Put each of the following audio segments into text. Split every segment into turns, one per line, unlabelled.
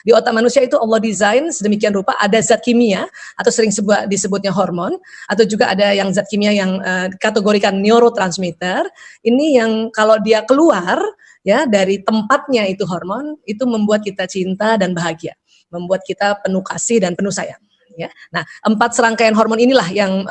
Di otak manusia itu Allah desain sedemikian rupa, ada zat kimia atau sering disebutnya hormon, atau juga ada yang zat kimia yang kategorikan neurotransmitter. Ini yang kalau dia keluar ya dari tempatnya itu hormon, itu membuat kita cinta dan bahagia, membuat kita penuh kasih dan penuh sayang. Ya, nah 4 serangkaian hormon inilah yang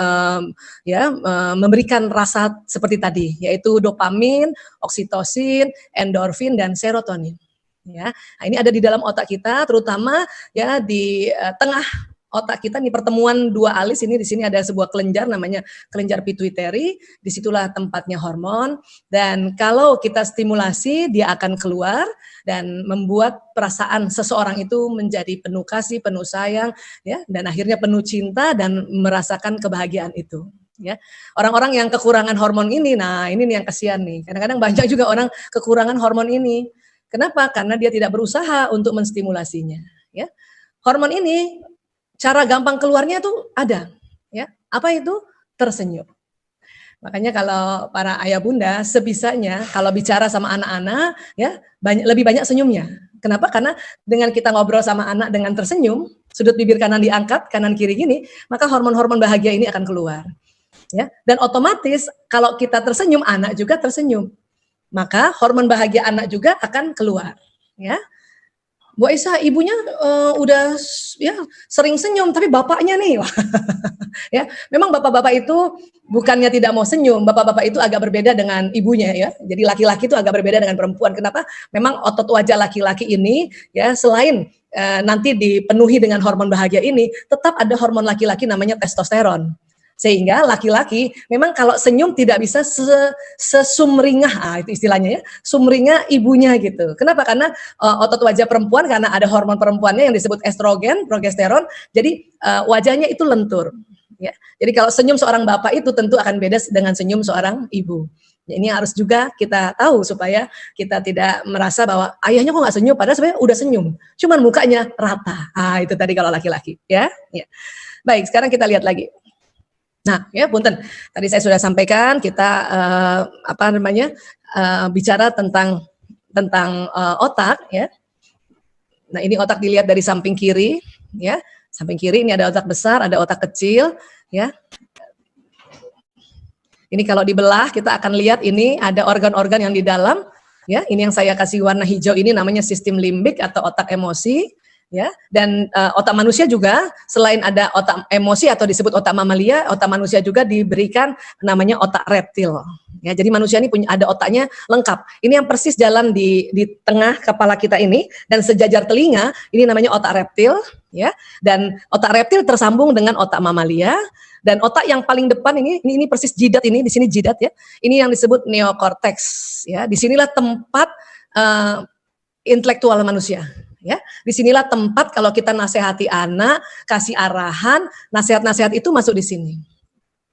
memberikan rasa seperti tadi, yaitu dopamin, oksitosin, endorfin, dan serotonin. Ya, nah, ini ada di dalam otak kita, terutama ya di tengah otak kita nih, pertemuan dua alis ini. Di sini ada sebuah kelenjar namanya kelenjar pituitary, disitulah tempatnya hormon, dan kalau kita stimulasi dia akan keluar dan membuat perasaan seseorang itu menjadi penuh kasih, penuh sayang, ya, dan akhirnya penuh cinta dan merasakan kebahagiaan itu. Ya, orang-orang yang kekurangan hormon ini, nah ini nih yang kasihan nih. Kadang-kadang banyak juga orang kekurangan hormon ini. Kenapa? Karena dia tidak berusaha untuk menstimulasinya. Ya, hormon ini cara gampang keluarnya tuh ada, ya. Apa itu? Tersenyum. Makanya kalau para ayah bunda sebisanya kalau bicara sama anak-anak, ya lebih banyak senyumnya. Kenapa? Karena dengan kita ngobrol sama anak dengan tersenyum, sudut bibir kanan diangkat, kanan kiri gini, maka hormon-hormon bahagia ini akan keluar. Ya, dan otomatis kalau kita tersenyum, anak juga tersenyum. Maka hormon bahagia anak juga akan keluar. Ya. Bu Aisyah, ibunya udah ya sering senyum, tapi bapaknya nih, ya memang bapak-bapak itu bukannya tidak mau senyum, bapak-bapak itu agak berbeda dengan ibunya ya. Jadi laki-laki itu agak berbeda dengan perempuan. Kenapa? Memang otot wajah laki-laki ini ya selain nanti dipenuhi dengan hormon bahagia ini, tetap ada hormon laki-laki namanya testosteron. Sehingga laki-laki memang kalau senyum tidak bisa sesumringah, itu istilahnya ya, sumringah ibunya gitu. Kenapa? Karena otot wajah perempuan karena ada hormon perempuannya yang disebut estrogen, progesteron, jadi wajahnya itu lentur. Ya. Jadi kalau senyum seorang bapak itu tentu akan beda dengan senyum seorang ibu. Ya, ini harus juga kita tahu supaya kita tidak merasa bahwa ayahnya kok nggak senyum, padahal sebenarnya udah senyum, cuman mukanya rata. Itu tadi kalau laki-laki, ya. Ya. Baik, sekarang kita lihat lagi. Nah, ya punten. Tadi saya sudah sampaikan kita bicara tentang otak, ya. Nah, ini otak dilihat dari samping kiri, ya. Samping kiri ini ada otak besar, ada otak kecil, ya. Ini kalau dibelah kita akan lihat ini ada organ-organ yang di dalam, ya. Ini yang saya kasih warna hijau ini namanya sistem limbik atau otak emosi. Ya, dan otak manusia juga selain ada otak emosi atau disebut otak mamalia, otak manusia juga diberikan namanya otak reptil. Ya, jadi manusia ini ada otaknya lengkap. Ini yang persis jalan di tengah kepala kita ini dan sejajar telinga, ini namanya otak reptil, ya. Dan otak reptil tersambung dengan otak mamalia, dan otak yang paling depan ini persis jidat ini, di sini jidat ya. Ini yang disebut neokortex, ya. Disinilah tempat intelektual manusia. Ya, disinilah tempat kalau kita nasihati anak, kasih arahan, nasihat-nasihat itu masuk di sini.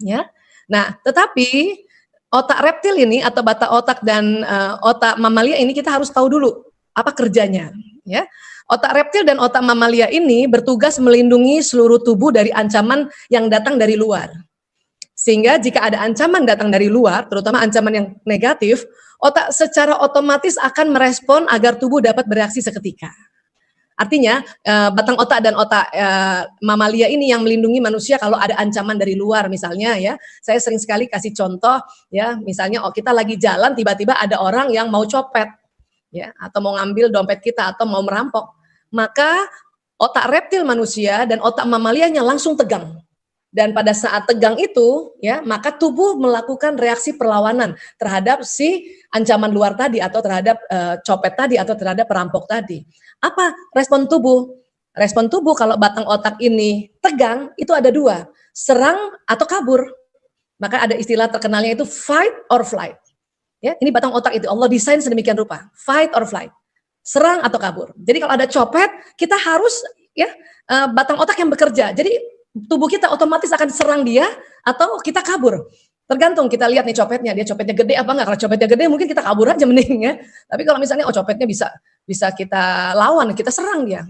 Ya, nah tetapi otak reptil ini atau bata otak dan otak mamalia ini kita harus tahu dulu apa kerjanya. Ya, otak reptil dan otak mamalia ini bertugas melindungi seluruh tubuh dari ancaman yang datang dari luar. Sehingga jika ada ancaman datang dari luar, terutama ancaman yang negatif, otak secara otomatis akan merespon agar tubuh dapat bereaksi seketika. Artinya batang otak dan otak mamalia ini yang melindungi manusia kalau ada ancaman dari luar, misalnya ya. Saya sering sekali kasih contoh ya, misalnya kita lagi jalan tiba-tiba ada orang yang mau copet ya, atau mau ngambil dompet kita atau mau merampok. Maka otak reptil manusia dan otak mamalianya langsung tegang. Dan pada saat tegang itu, ya, maka tubuh melakukan reaksi perlawanan terhadap si ancaman luar tadi atau terhadap copet tadi atau terhadap perampok tadi. Apa respon tubuh? Respon tubuh kalau batang otak ini tegang itu ada dua, serang atau kabur. Maka ada istilah terkenalnya itu fight or flight. Ya, ini batang otak itu Allah desain sedemikian rupa, fight or flight, serang atau kabur. Jadi kalau ada copet, kita harus ya batang otak yang bekerja. Jadi tubuh kita otomatis akan serang dia atau kita kabur. Tergantung kita lihat nih copetnya, dia copetnya gede apa enggak. Kalau copetnya gede mungkin kita kabur aja mending ya. Tapi kalau misalnya copetnya bisa kita lawan, kita serang dia.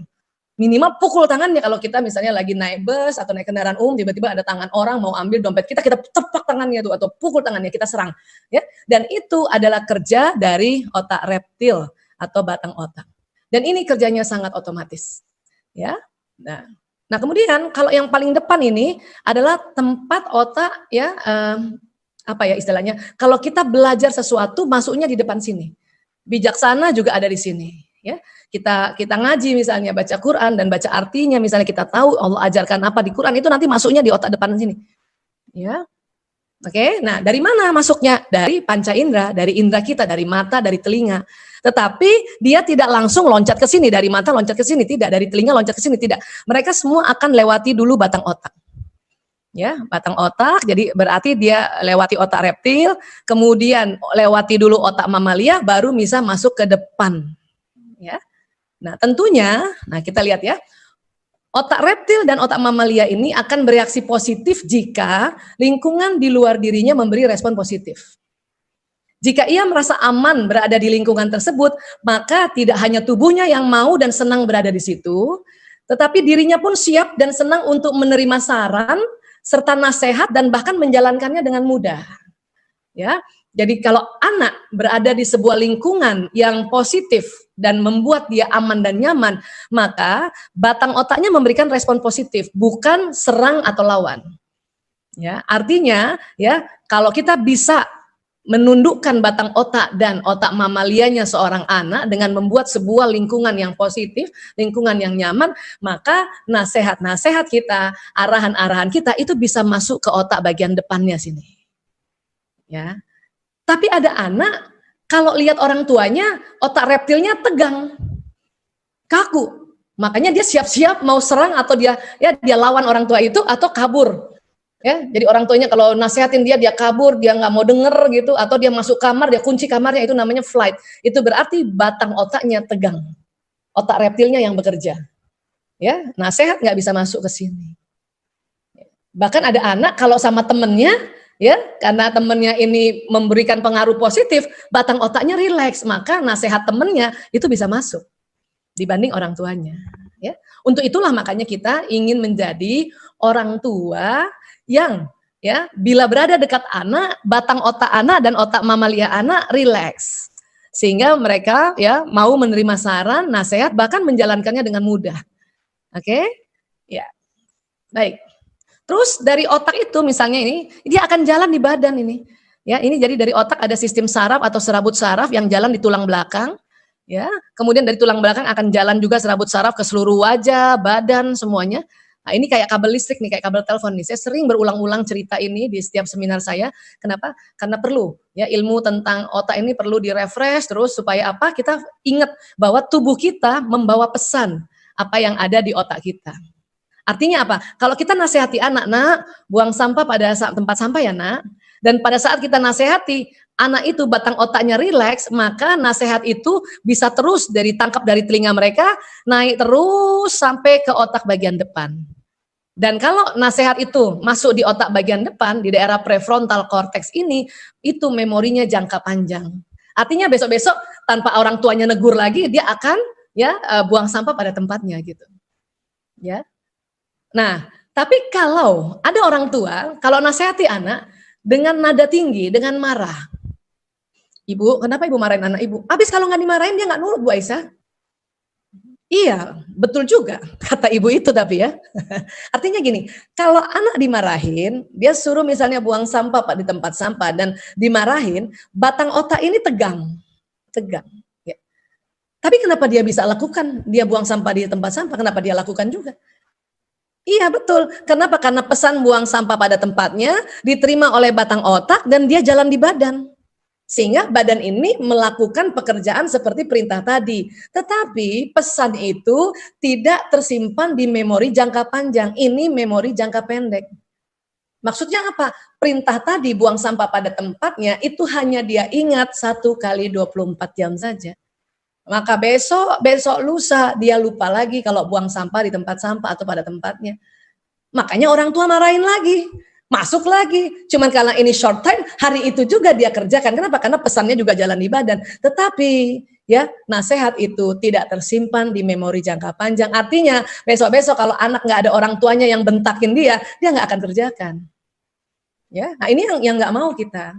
Minimal pukul tangannya kalau kita misalnya lagi naik bus atau naik kendaraan umum, tiba-tiba ada tangan orang mau ambil dompet kita tepak tangannya tuh atau pukul tangannya, kita serang ya. Dan itu adalah kerja dari otak reptil atau batang otak. Dan ini kerjanya sangat otomatis. Ya. Nah, kemudian kalau yang paling depan ini adalah tempat otak ya apa ya istilahnya? Kalau kita belajar sesuatu masuknya di depan sini. Bijaksana juga ada di sini, ya. Kita ngaji misalnya baca Quran dan baca artinya, misalnya kita tahu Allah ajarkan apa di Quran, itu nanti masuknya di otak depan sini. Ya. Oke, nah dari mana masuknya? Dari panca indera, dari indera kita, dari mata, dari telinga. Tetapi dia tidak langsung loncat ke sini, dari mata loncat ke sini, tidak, dari telinga loncat ke sini, tidak. Mereka semua akan lewati dulu batang otak. Ya, batang otak, jadi berarti dia lewati otak reptil, kemudian lewati dulu otak mamalia, baru bisa masuk ke depan. Ya. Nah, tentunya, nah kita lihat ya, otak reptil dan otak mamalia ini akan bereaksi positif jika lingkungan di luar dirinya memberi respon positif. Jika ia merasa aman berada di lingkungan tersebut, maka tidak hanya tubuhnya yang mau dan senang berada di situ, tetapi dirinya pun siap dan senang untuk menerima saran, serta nasihat dan bahkan menjalankannya dengan mudah. Ya, jadi kalau anak berada di sebuah lingkungan yang positif dan membuat dia aman dan nyaman, maka batang otaknya memberikan respon positif, bukan serang atau lawan. Ya, artinya ya kalau kita bisa menundukkan batang otak dan otak mamalianya seorang anak dengan membuat sebuah lingkungan yang positif, lingkungan yang nyaman, maka nasihat-nasihat kita, arahan-arahan kita itu bisa masuk ke otak bagian depannya sini. Ya. Tapi ada anak kalau lihat orang tuanya, otak reptilnya tegang, kaku. Makanya dia siap-siap mau serang atau dia lawan orang tua itu atau kabur. Ya, jadi orang tuanya kalau nasihatin dia kabur, dia nggak mau denger gitu, atau dia masuk kamar, dia kunci kamarnya, itu namanya flight. Itu berarti batang otaknya tegang, otak reptilnya yang bekerja. Ya, nasihat nggak bisa masuk ke sini. Bahkan ada anak kalau sama temennya, ya, karena temennya ini memberikan pengaruh positif, batang otaknya rileks, maka nasihat temennya itu bisa masuk dibanding orang tuanya. Ya, untuk itulah makanya kita ingin menjadi orang tua yang ya bila berada dekat anak, batang otak anak dan otak mamalia anak rileks, sehingga mereka ya mau menerima saran, nasihat, bahkan menjalankannya dengan mudah. Oke, ya, baik. Terus dari otak itu misalnya ini, dia akan jalan di badan ini. Ya, ini jadi dari otak ada sistem saraf atau serabut saraf yang jalan di tulang belakang. Ya, kemudian dari tulang belakang akan jalan juga serabut saraf ke seluruh wajah, badan, semuanya. Nah, ini kayak kabel listrik nih, kayak kabel telepon nih. Saya sering berulang-ulang cerita ini di setiap seminar saya. Kenapa? Karena perlu ya ilmu tentang otak ini perlu direfresh terus supaya apa? Kita ingat bahwa tubuh kita membawa pesan apa yang ada di otak kita. Artinya apa? Kalau kita nasihati anak, nak, buang sampah pada tempat sampah ya, nak. Dan pada saat kita nasihati, anak itu batang otaknya rileks, maka nasihat itu bisa terus ditangkap dari telinga mereka, naik terus sampai ke otak bagian depan. Dan kalau nasihat itu masuk di otak bagian depan, di daerah prefrontal cortex ini, itu memorinya jangka panjang. Artinya besok-besok tanpa orang tuanya negur lagi, dia akan ya buang sampah pada tempatnya gitu. Ya. Nah, tapi kalau ada orang tua, kalau nasihati anak dengan nada tinggi, dengan marah. Ibu, kenapa ibu marahin anak ibu? Habis kalau nggak dimarahin dia nggak nurut, Bu Aisyah. Iya, betul juga kata ibu itu tapi ya. Artinya gini, kalau anak dimarahin, dia suruh misalnya buang sampah Pak di tempat sampah dan dimarahin, batang otak ini tegang. Ya. Tapi kenapa dia bisa lakukan? Dia buang sampah di tempat sampah, kenapa dia lakukan juga? Iya betul. Kenapa? Karena pesan buang sampah pada tempatnya diterima oleh batang otak dan dia jalan di badan. Sehingga badan ini melakukan pekerjaan seperti perintah tadi. Tetapi pesan itu tidak tersimpan di memori jangka panjang. Ini memori jangka pendek. Maksudnya apa? Perintah tadi buang sampah pada tempatnya itu hanya dia ingat 1 kali 24 jam saja. Maka besok lusa dia lupa lagi kalau buang sampah di tempat sampah atau pada tempatnya. Makanya orang tua marahin lagi. Masuk lagi, cuman karena ini short time, hari itu juga dia kerjakan. Kenapa? Karena pesannya juga jalan di badan. Tetapi ya nasihat itu tidak tersimpan di memori jangka panjang. Artinya besok-besok kalau anak nggak ada orang tuanya yang bentakin dia nggak akan kerjakan. Ya, nah ini yang nggak mau kita.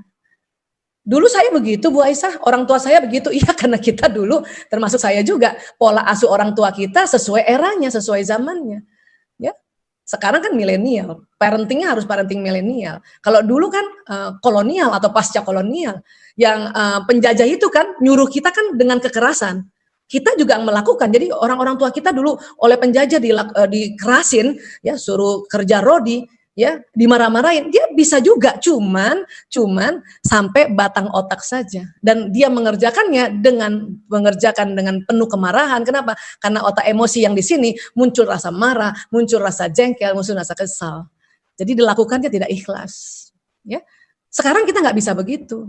Dulu saya begitu Bu Aisyah, orang tua saya begitu. Iya, karena kita dulu, termasuk saya juga, pola asuh orang tua kita sesuai eranya, sesuai zamannya. Ya, sekarang kan milenial, parentingnya harus parenting milenial. Kalau dulu kan kolonial atau pasca kolonial, yang penjajah itu kan nyuruh kita kan dengan kekerasan. Kita juga melakukan. Jadi orang-orang tua kita dulu oleh penjajah dikerasin, ya suruh kerja rodi, ya dimarah-marahin. Dia bisa juga, cuman sampai batang otak saja. Dan dia mengerjakan dengan penuh kemarahan. Kenapa? Karena otak emosi yang di sini muncul rasa marah, muncul rasa jengkel, muncul rasa kesal. Jadi dilakukannya tidak ikhlas. Ya, sekarang kita nggak bisa begitu.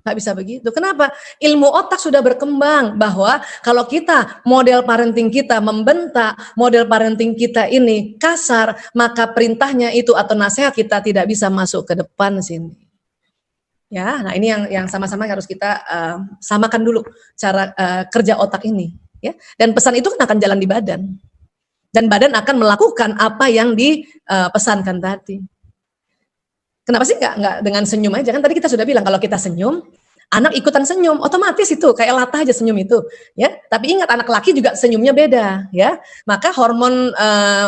Nggak bisa begitu. Kenapa? Ilmu otak sudah berkembang bahwa kalau kita model parenting kita membentak, model parenting kita ini kasar, maka perintahnya itu atau nasihat kita tidak bisa masuk ke depan sini. Ya, nah ini yang sama-sama harus kita samakan dulu cara kerja otak ini. Ya, dan pesan itu kan akan jalan di badan, dan badan akan melakukan apa yang dipesankan tadi. Kenapa sih nggak dengan senyum aja? Kan tadi kita sudah bilang kalau kita senyum, anak ikutan senyum, otomatis itu kayak latah aja senyum itu, ya. Tapi ingat anak laki juga senyumnya beda, ya. Maka hormon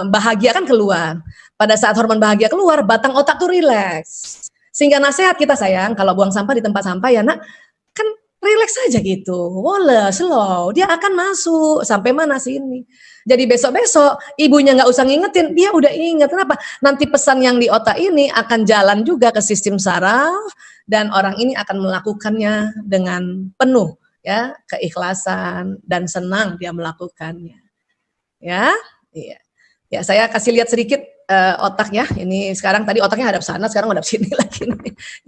bahagia kan keluar. Pada saat hormon bahagia keluar, batang otak tuh rileks. Sehingga nasihat kita sayang, kalau buang sampah di tempat sampah ya nak, kan rileks aja gitu, wala, slow, dia akan masuk sampai mana sini. Jadi besok-besok ibunya nggak usah ngingetin, dia udah inget. Kenapa? Nanti pesan yang di otak ini akan jalan juga ke sistem saraf dan orang ini akan melakukannya dengan penuh ya keikhlasan dan senang dia melakukannya. Ya, iya. Ya saya kasih lihat sedikit otaknya. Ini sekarang tadi otaknya hadap sana, sekarang hadap sini lagi.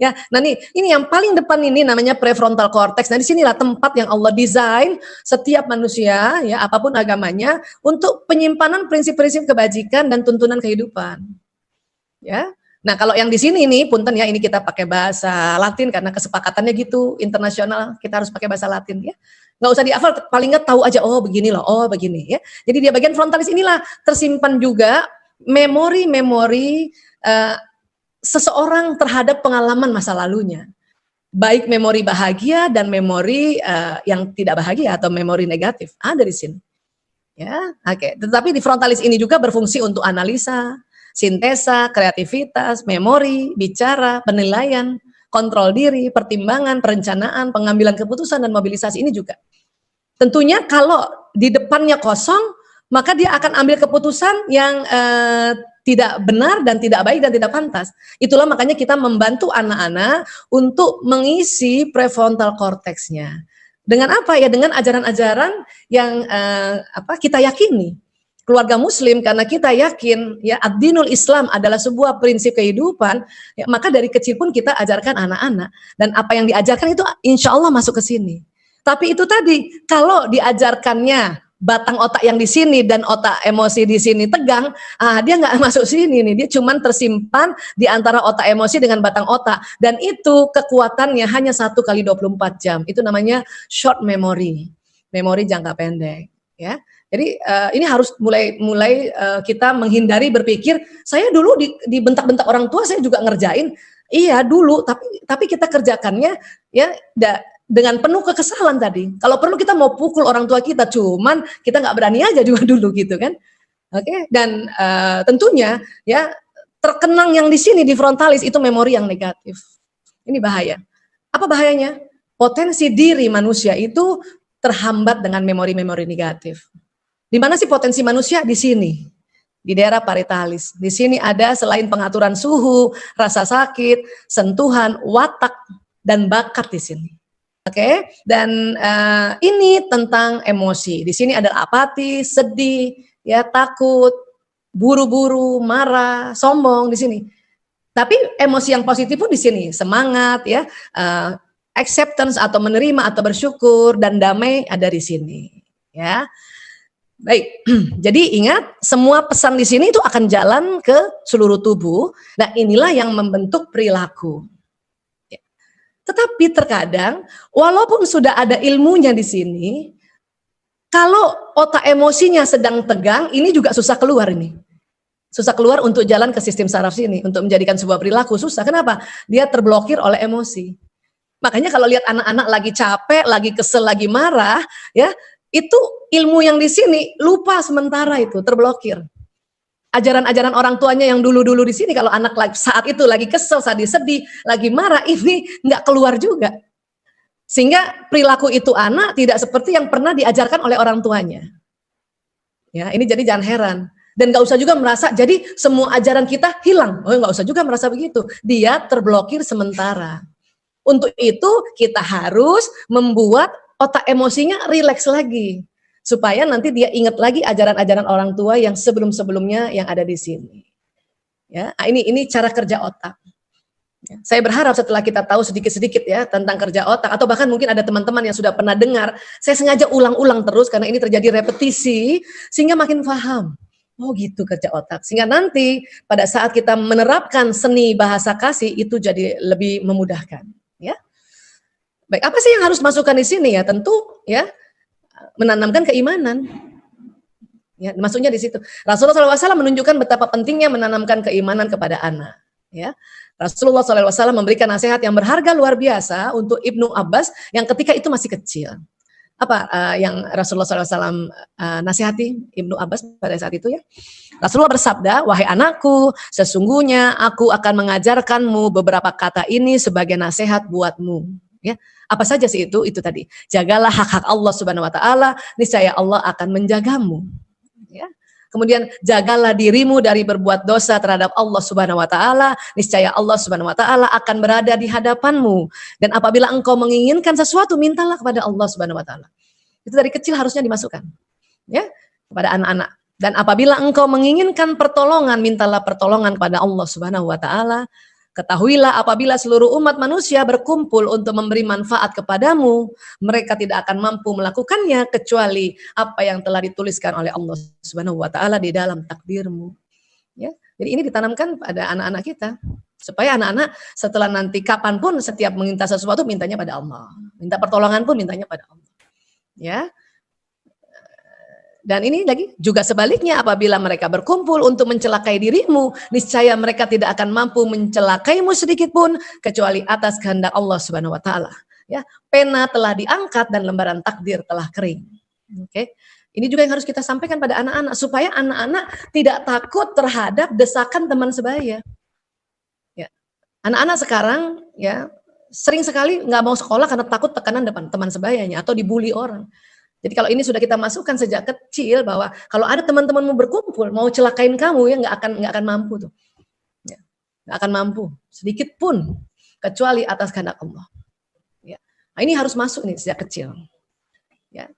Ya, nah ini yang paling depan ini namanya prefrontal cortex. Nah, di sinilah tempat yang Allah desain setiap manusia, ya apapun agamanya, untuk penyimpanan prinsip-prinsip kebajikan dan tuntunan kehidupan. Ya, nah kalau yang di sini nih, punten ya, ini kita pakai bahasa Latin karena kesepakatannya gitu, internasional kita harus pakai bahasa Latin ya. Nggak usah dihafal, paling nggak tahu aja, oh begini loh, oh begini ya. Jadi dia bagian frontalis inilah tersimpan juga memori-memori seseorang terhadap pengalaman masa lalunya. Baik memori bahagia dan memori yang tidak bahagia atau memori negatif. Ada di sini. Ya, oke. Tetapi di frontalis ini juga berfungsi untuk analisa, sintesa, kreativitas, memori, bicara, penilaian, kontrol diri, pertimbangan, perencanaan, pengambilan keputusan dan mobilisasi ini juga. Tentunya kalau di depannya kosong, maka dia akan ambil keputusan yang tidak benar dan tidak baik dan tidak pantas. Itulah makanya kita membantu anak-anak untuk mengisi prefrontal cortex-nya. Dengan apa ya? Dengan ajaran-ajaran yang kita yakini. Keluarga Muslim, karena kita yakin ya ad-dinul Islam adalah sebuah prinsip kehidupan, ya, maka dari kecil pun kita ajarkan anak-anak, dan apa yang diajarkan itu insya Allah masuk ke sini. Tapi itu tadi, kalau diajarkannya batang otak yang di sini dan otak emosi di sini tegang, dia nggak masuk sini nih, dia cuman tersimpan di antara otak emosi dengan batang otak, dan itu kekuatannya hanya 1 kali 24 jam. Itu namanya short memory, memori jangka pendek, ya. Jadi ini harus mulai kita menghindari berpikir, saya dulu dibentak-bentak orang tua, saya juga ngerjain. Iya dulu, tapi kita kerjakannya ya dengan penuh kekesalan tadi. Kalau perlu kita mau pukul orang tua kita, cuman kita nggak berani aja juga dulu gitu kan. Oke, dan tentunya ya terkenang yang di sini di frontalis itu memori yang negatif. Ini bahaya. Apa bahayanya? Potensi diri manusia itu terhambat dengan memori-memori negatif. Di mana sih potensi manusia? Di sini. Di daerah parietalis. Di sini ada selain pengaturan suhu, rasa sakit, sentuhan, watak, dan bakat di sini. Oke, dan ini tentang emosi. Di sini ada apati, sedih, ya takut, buru-buru, marah, sombong di sini. Tapi emosi yang positif pun di sini, semangat, ya, acceptance atau menerima atau bersyukur dan damai ada di sini. Ya, baik. Jadi ingat, semua pesan di sini itu akan jalan ke seluruh tubuh. Nah, inilah yang membentuk perilaku. Tetapi terkadang, walaupun sudah ada ilmunya di sini, kalau otak emosinya sedang tegang, ini juga susah keluar ini. Susah keluar untuk jalan ke sistem saraf sini, untuk menjadikan sebuah perilaku susah. Kenapa? Dia terblokir oleh emosi. Makanya kalau lihat anak-anak lagi capek, lagi kesel, lagi marah, ya, itu ilmu yang di sini lupa sementara itu, terblokir. Ajaran-ajaran orang tuanya yang dulu-dulu di sini, kalau anak saat itu lagi kesel, sedih, lagi marah, ini nggak keluar juga. Sehingga perilaku itu anak tidak seperti yang pernah diajarkan oleh orang tuanya. Ya, ini jadi jangan heran. Dan nggak usah juga merasa jadi semua ajaran kita hilang. Oh, nggak usah juga merasa begitu. Dia terblokir sementara. Untuk itu kita harus membuat otak emosinya rileks lagi. Supaya nanti dia ingat lagi ajaran-ajaran orang tua yang sebelum-sebelumnya yang ada di sini. Ya, ini cara kerja otak. Ya, saya berharap setelah kita tahu sedikit-sedikit ya tentang kerja otak, atau bahkan mungkin ada teman-teman yang sudah pernah dengar, saya sengaja ulang-ulang terus karena ini terjadi repetisi sehingga makin paham. Oh gitu kerja otak. Sehingga nanti pada saat kita menerapkan seni bahasa kasih itu jadi lebih memudahkan. Ya. Baik, apa sih yang harus masukkan di sini ya? Tentu ya menanamkan keimanan. Ya, maksudnya di situ. Rasulullah SAW menunjukkan betapa pentingnya menanamkan keimanan kepada anak. Ya, Rasulullah SAW memberikan nasihat yang berharga luar biasa untuk Ibnu Abbas yang ketika itu masih kecil. Apa yang Rasulullah SAW nasihati Ibnu Abbas pada saat itu ya? Rasulullah bersabda, wahai anakku, sesungguhnya aku akan mengajarkanmu beberapa kata ini sebagai nasihat buatmu. Ya, apa saja sih itu? Itu tadi. Jagalah hak-hak Allah Subhanahu Wa Taala, niscaya Allah akan menjagamu. Ya. Kemudian jagalah dirimu dari berbuat dosa terhadap Allah Subhanahu Wa Taala, niscaya Allah Subhanahu Wa Taala akan berada di hadapanmu. Dan apabila engkau menginginkan sesuatu, mintalah kepada Allah Subhanahu Wa Taala. Itu dari kecil harusnya dimasukkan, ya, kepada anak-anak. Dan apabila engkau menginginkan pertolongan, mintalah pertolongan kepada Allah Subhanahu Wa Taala. Ketahuilah apabila seluruh umat manusia berkumpul untuk memberi manfaat kepadamu, mereka tidak akan mampu melakukannya kecuali apa yang telah dituliskan oleh Allah Subhanahu Wa Taala di dalam takdirmu. Ya, jadi ini ditanamkan pada anak-anak kita supaya anak-anak setelah nanti kapanpun setiap meminta sesuatu mintanya pada Allah, minta pertolongan pun mintanya pada Allah. Ya. Dan ini lagi juga sebaliknya, apabila mereka berkumpul untuk mencelakai dirimu, niscaya mereka tidak akan mampu mencelakaimu sedikit pun kecuali atas kehendak Allah Subhanahu Wa Taala. Ya, pena telah diangkat dan lembaran takdir telah kering. Oke, ini juga yang harus kita sampaikan pada anak-anak supaya anak-anak tidak takut terhadap desakan teman sebaya. Ya, anak-anak sekarang ya sering sekali nggak mau sekolah karena takut tekanan depan teman sebayanya atau dibully orang. Jadi kalau ini sudah kita masukkan sejak kecil bahwa kalau ada teman-temanmu berkumpul mau celakain kamu ya nggak akan mampu tuh, ya, nggak akan mampu sedikit pun kecuali atas kehendak Allah. Ya. Nah, ini harus masuk nih sejak kecil. Ya.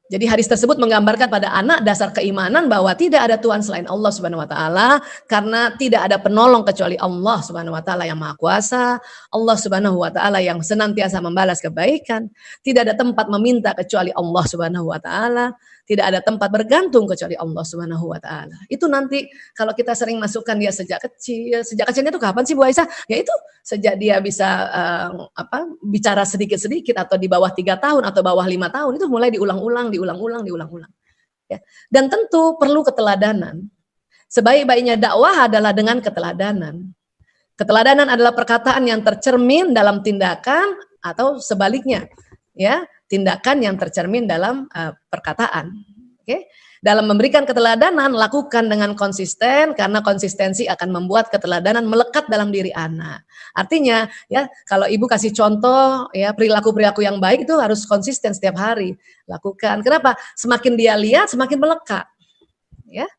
Jadi hadis tersebut menggambarkan pada anak dasar keimanan bahwa tidak ada Tuhan selain Allah Subhanahu Wa Taala, karena tidak ada penolong kecuali Allah Subhanahu Wa Taala yang Maha Kuasa, Allah Subhanahu Wa Taala yang senantiasa membalas kebaikan, tidak ada tempat meminta kecuali Allah Subhanahu Wa Taala, tidak ada tempat bergantung kecuali Allah Subhanahu Wa Taala. Itu nanti kalau kita sering masukkan dia sejak kecilnya itu kapan sih Bu Aisyah? Ya itu sejak dia bisa bicara sedikit-sedikit atau di bawah 3 tahun atau bawah 5 tahun itu mulai diulang-ulang. Ya. Dan tentu perlu keteladanan. Sebaik-baiknya dakwah adalah dengan keteladanan. Keteladanan adalah perkataan yang tercermin dalam tindakan atau sebaliknya, ya, tindakan yang tercermin dalam perkataan. Oke? Dalam memberikan keteladanan, lakukan dengan konsisten karena konsistensi akan membuat keteladanan melekat dalam diri anak. Artinya, ya, kalau ibu kasih contoh, ya, perilaku-perilaku yang baik itu harus konsisten setiap hari lakukan. Kenapa? Semakin dia lihat, semakin melekat. Ya.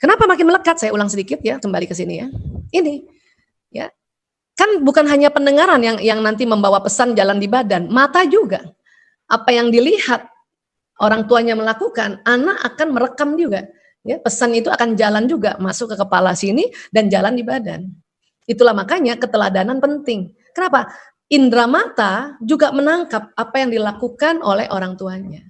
Kenapa makin melekat? Saya ulang sedikit ya, kembali ke sini ya. Ini, ya, kan bukan hanya pendengaran yang nanti membawa pesan jalan di badan, mata juga. Apa yang dilihat orang tuanya melakukan, anak akan merekam juga. Ya, pesan itu akan jalan juga, masuk ke kepala sini dan jalan di badan. Itulah makanya keteladanan penting. Kenapa? Indra mata juga menangkap apa yang dilakukan oleh orang tuanya.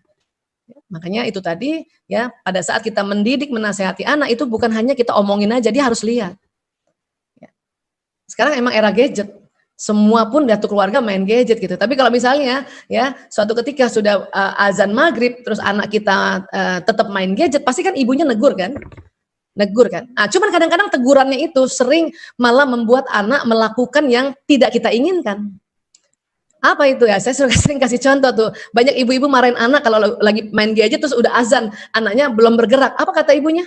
Ya, makanya itu tadi, ya, pada saat kita mendidik, menasehati anak, itu bukan hanya kita omongin aja, dia harus lihat. Ya. Sekarang emang era gadget. Semua pun satu keluarga main gadget gitu. Tapi kalau misalnya ya suatu ketika sudah azan maghrib terus anak kita tetap main gadget, pasti kan ibunya negur kan? Negur kan? Nah, cuman kadang-kadang tegurannya itu sering malah membuat anak melakukan yang tidak kita inginkan. Apa itu ya? Saya sering kasih contoh tuh. Banyak ibu-ibu marahin anak kalau lagi main gadget terus udah azan, anaknya belum bergerak. Apa kata ibunya?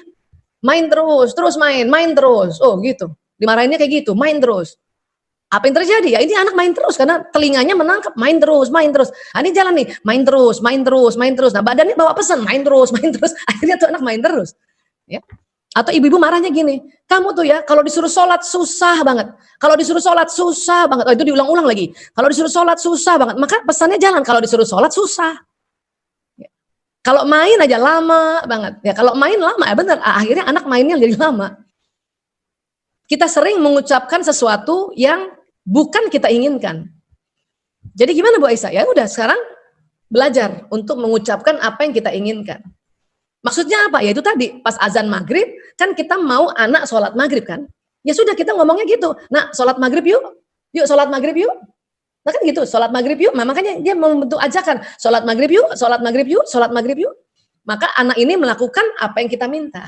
Main terus, terus main terus. Oh gitu. Dimarahinnya kayak gitu, main terus. Apa yang terjadi? Ya ini anak main terus karena telinganya menangkap main terus, main terus. Nah, ini jalan nih, main terus, main terus, main terus. Nah, badannya bawa pesan main terus, main terus. Akhirnya tuh anak main terus. Ya. Atau ibu-ibu marahnya gini, kamu tuh ya kalau disuruh sholat susah banget. Kalau disuruh sholat susah banget. Oh itu diulang-ulang lagi. Kalau disuruh sholat susah banget. Maka pesannya jangan kalau disuruh sholat susah. Ya. Kalau main aja lama banget. Ya kalau main lama ya bener. Akhirnya anak mainnya jadi lama. Kita sering mengucapkan sesuatu yang bukan kita inginkan. Jadi gimana Bu Aisyah? Ya udah sekarang belajar untuk mengucapkan apa yang kita inginkan. Maksudnya apa? Ya itu tadi, pas azan maghrib, kan kita mau anak sholat maghrib kan? Ya sudah kita ngomongnya gitu. Nah, sholat maghrib yuk. Yuk sholat maghrib yuk. Nah kan gitu, sholat maghrib yuk. Nah, makanya dia membentuk ajakan. Sholat maghrib yuk, sholat maghrib yuk, sholat maghrib yuk. Maka anak ini melakukan apa yang kita minta.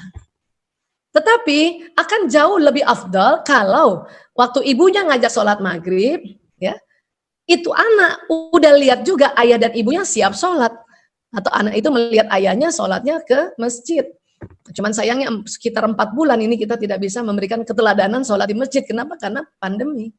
Tetapi akan jauh lebih afdal kalau waktu ibunya ngajak sholat maghrib, ya, itu anak udah lihat juga ayah dan ibunya siap sholat. Atau anak itu melihat ayahnya sholatnya ke masjid. Cuman sayangnya sekitar 4 bulan ini kita tidak bisa memberikan keteladanan sholat di masjid. Kenapa? Karena pandemi.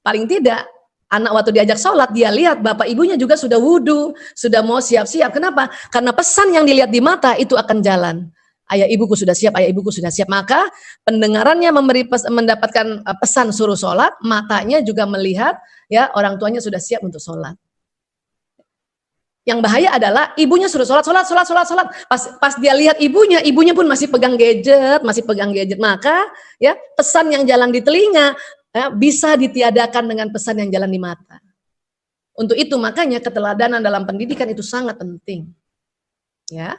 Paling tidak, anak waktu diajak sholat, dia lihat bapak ibunya juga sudah wudhu, sudah mau siap-siap. Kenapa? Karena pesan yang dilihat di mata itu akan jalan. Ayah ibuku sudah siap, ayah ibuku sudah siap. Maka pendengarannya mendapatkan pesan suruh sholat, matanya juga melihat ya orang tuanya sudah siap untuk sholat. Yang bahaya adalah ibunya suruh sholat. Pas dia lihat ibunya pun masih pegang gadget. Maka ya pesan yang jalan di telinga ya, bisa ditiadakan dengan pesan yang jalan di mata. Untuk itu makanya keteladanan dalam pendidikan itu sangat penting. Ya.